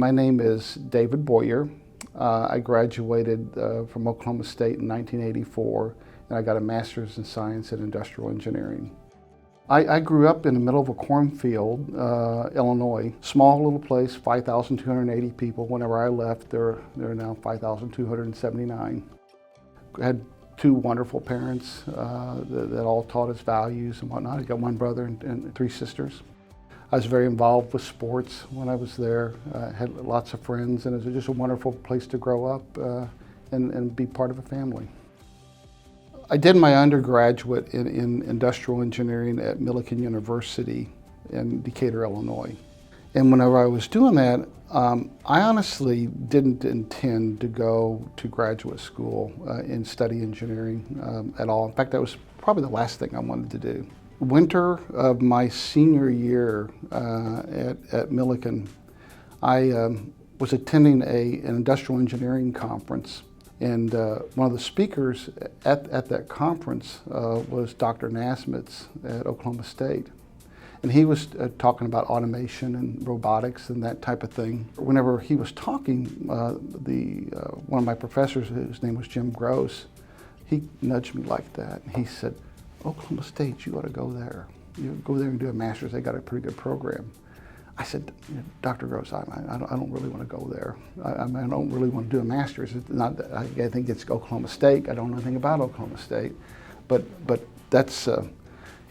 My name is David Boyer. I graduated from Oklahoma State in 1984, and I got a master's in science and industrial engineering. I grew up in the middle of a cornfield, Illinois. Small little place, 5,280 people. Whenever I left, there are now 5,279. I had two wonderful parents that all taught us values and whatnot. I got one brother and three sisters. I was very involved with sports when I was there. Had lots of friends, and it was just a wonderful place to grow up and be part of a family. I did my undergraduate in industrial engineering at Millikan University in Decatur, Illinois. And whenever I was doing that, I honestly didn't intend to go to graduate school and study engineering at all. In fact, that was probably the last thing I wanted to do. Winter of my senior year at Millikan, I was attending an industrial engineering conference, and one of the speakers at that conference was Dr. Nasmits at Oklahoma State. And he was talking about automation and robotics and that type of thing. Whenever he was talking, one of my professors, whose name was Jim Gross, he nudged me like that. He said, "Oklahoma State, you ought to go there. You go there and do a master's. They got a pretty good program." I said, "Dr. Gross, I don't really want to go there. I don't really want to do a master's. It's not that I think it's Oklahoma State. I don't know anything about Oklahoma State, but that's."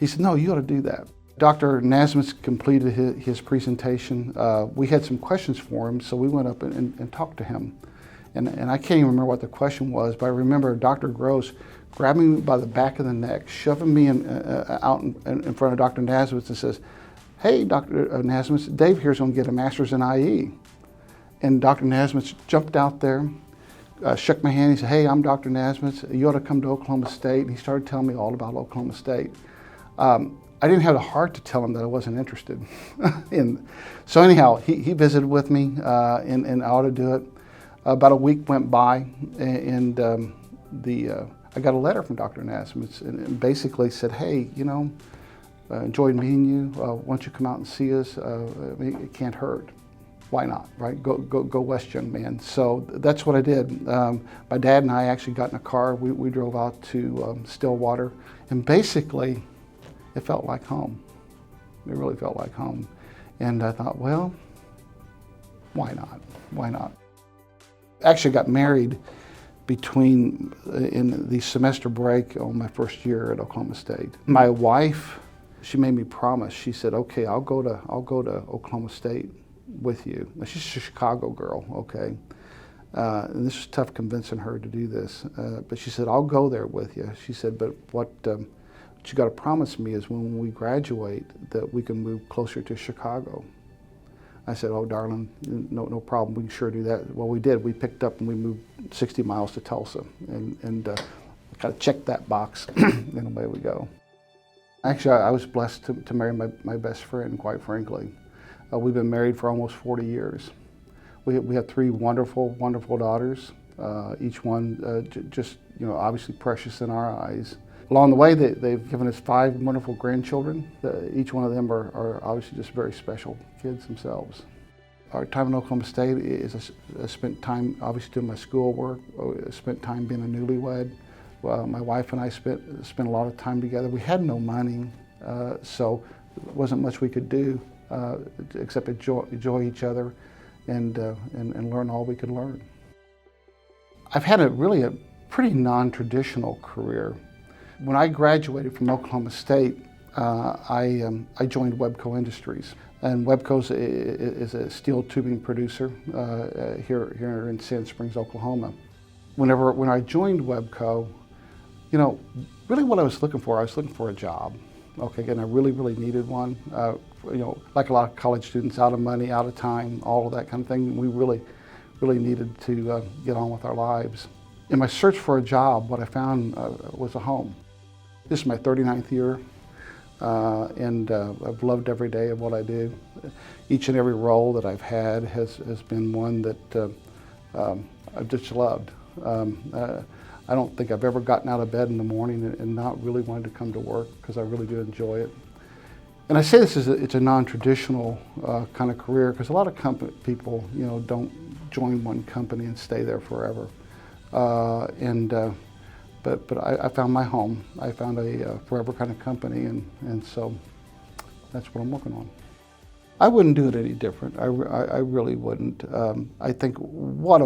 He said, "No, you ought to do that." Dr. Nasmits completed his presentation. We had some questions for him, so we went up and talked to him. And I can't even remember what the question was, but I remember Dr. Gross grabbing me by the back of the neck, shoving me out in front of Dr. Nasmits and says, "Hey, Dr. Nasmits, Dave here's going to get a master's in IE." And Dr. Nasmits jumped out there, shook my hand. He said, "Hey, I'm Dr. Nasmits. You ought to come to Oklahoma State." And he started telling me all about Oklahoma State. I didn't have the heart to tell him that I wasn't interested. So anyhow, he visited with me and I ought to do it. About a week went by, and I got a letter from Dr. Nasmits and basically said, "Hey, enjoyed meeting you. Why don't you come out and see us? It can't hurt. Why not, right? Go west, young man." So that's what I did. My dad and I actually got in a car. We drove out to Stillwater, and basically, it felt like home. It really felt like home. And I thought, well, why not? Why not? Actually got married in the semester break on my first year at Oklahoma State. My wife, she made me promise. She said, "Okay, I'll go to Oklahoma State with you." Now, she's a Chicago girl, okay? And this was tough convincing her to do this. But she said, "I'll go there with you." She said, "But what you got to promise me is when we graduate that we can move closer to Chicago." I said, "Oh, darling, no problem. We can sure do that." Well, we did. We picked up and we moved 60 miles to Tulsa, and kind of checked that box, and away we go. Actually, I was blessed to marry my best friend, quite frankly. We've been married for almost 40 years. We have three wonderful, wonderful daughters. Each one just obviously precious in our eyes. Along the way, they've given us 5 wonderful grandchildren. Each one of them are obviously just very special kids themselves. Our time in Oklahoma State is I spent time obviously doing my schoolwork. I spent time being a newlywed. My wife and I spent a lot of time together. We had no money, so there wasn't much we could do except enjoy each other and learn all we could learn. I've had a pretty non-traditional career. When I graduated from Oklahoma State, I joined Webco Industries. And Webco is a steel tubing producer here in Sand Springs, Oklahoma. When I joined Webco, really what I was looking for a job. Okay, and I really needed one. Like a lot of college students, out of money, out of time, all of that kind of thing. We really needed to get on with our lives. In my search for a job, what I found was a home. This is my 39th year, and I've loved every day of what I do. Each and every role that I've had has been one that I've just loved. I don't think I've ever gotten out of bed in the morning and not really wanted to come to work, because I really do enjoy it. And I say this is it's a non-traditional kind of career because a lot of people, don't join one company and stay there forever. But I found my home. I found a forever kind of company, and so that's what I'm working on. I wouldn't do it any different. I really wouldn't. I think what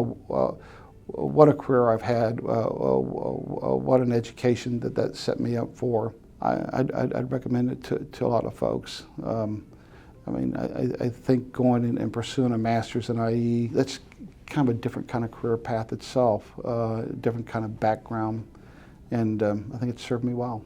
a career I've had, what an education that set me up for. I'd recommend it to a lot of folks. I think going and pursuing a master's in IE, that's kind of a different kind of career path itself, different kind of background, and I think it served me well.